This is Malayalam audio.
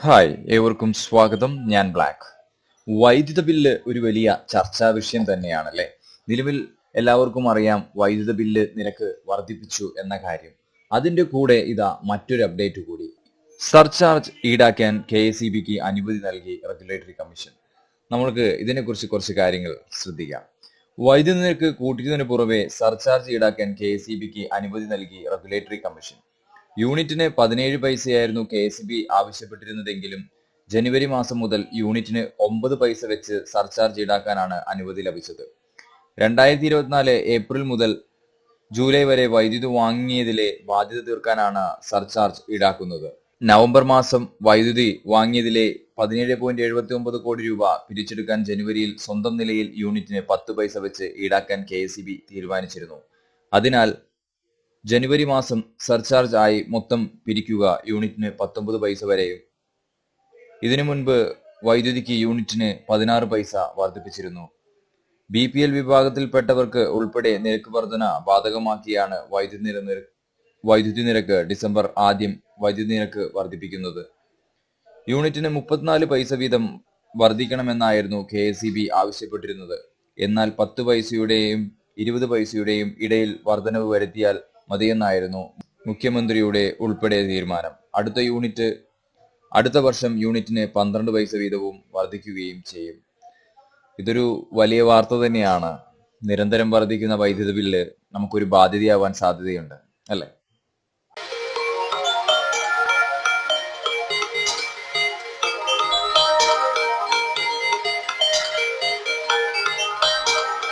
ഹായ്, ഏവർക്കും സ്വാഗതം. ഞാൻ ബ്ലാക്ക്. വൈദ്യുത ബില്ല് ഒരു വലിയ ചർച്ചാ വിഷയം തന്നെയാണല്ലേ. നിലവിൽ എല്ലാവർക്കും അറിയാം വൈദ്യുത ബില്ല് നിരക്ക് വർദ്ധിപ്പിച്ചു എന്ന കാര്യം. അതിന്റെ കൂടെ ഇതാ മറ്റൊരു അപ്ഡേറ്റ് കൂടി. സർചാർജ് ഈടാക്കാൻ KSEBക്ക് അനുമതി നൽകി റെഗുലേറ്ററി കമ്മീഷൻ. നമ്മൾക്ക് ഇതിനെക്കുറിച്ച് കുറച്ച് കാര്യങ്ങൾ ശ്രദ്ധിക്കാം. വൈദ്യുതി നിരക്ക് കൂട്ടിയതിനു പുറമെ സർചാർജ് ഈടാക്കാൻ KSEBക്ക് അനുമതി നൽകി റെഗുലേറ്ററി കമ്മീഷൻ. യൂണിറ്റിന് 17 പൈസയായിരുന്നു KSEB ആവശ്യപ്പെട്ടിരുന്നതെങ്കിലും ജനുവരി മാസം മുതൽ യൂണിറ്റിന് 9 പൈസ വെച്ച് സർചാർജ് ഈടാക്കാനാണ് അനുമതി ലഭിച്ചത്. 2024 ഏപ്രിൽ മുതൽ ജൂലൈ വരെ വൈദ്യുതി വാങ്ങിയതിലെ ബാധ്യത തീർക്കാനാണ് സർചാർജ് ഈടാക്കുന്നത്. നവംബർ മാസം വൈദ്യുതി വാങ്ങിയതിലെ 17.79 കോടി രൂപ പിരിച്ചെടുക്കാൻ ജനുവരിയിൽ സ്വന്തം നിലയിൽ യൂണിറ്റിന് 10 പൈസ വെച്ച് ഈടാക്കാൻ KSEB തീരുമാനിച്ചിരുന്നു. അതിനാൽ ജനുവരി മാസം സർചാർജ് ആയി മൊത്തം പിരിക്കുക യൂണിറ്റിന് 19 പൈസ വരെയും. ഇതിനു മുൻപ് വൈദ്യുതിക്ക് യൂണിറ്റിന് 16 പൈസ വർദ്ധിപ്പിച്ചിരുന്നു. BPL വിഭാഗത്തിൽപ്പെട്ടവർക്ക് ഉൾപ്പെടെ നിരക്ക് വർധന ബാധകമാക്കിയാണ് വൈദ്യുതി നിരക്ക് ഡിസംബർ ആദ്യം വൈദ്യുതി നിരക്ക് വർദ്ധിപ്പിക്കുന്നത്. യൂണിറ്റിന് 34 പൈസ വീതം വർദ്ധിക്കണമെന്നായിരുന്നു KSEB ആവശ്യപ്പെട്ടിരുന്നത്. എന്നാൽ 10 പൈസയുടെയും 20 പൈസയുടെയും ഇടയിൽ വർധനവ് വരുത്തിയാൽ മതിയെന്നായിരുന്നു മുഖ്യമന്ത്രിയുടെ ഉൾപ്പെടെ തീരുമാനം. അടുത്ത വർഷം യൂണിറ്റിന് 12 പൈസ വീതവും വർദ്ധിക്കുകയും ചെയ്യും. ഇതൊരു വലിയ വാർത്ത തന്നെയാണ്. നിരന്തരം വർദ്ധിക്കുന്ന വൈദ്യുതി ബില്ല് നമുക്കൊരു ബാധ്യതയാവാൻ സാധ്യതയുണ്ട്, അല്ലേ?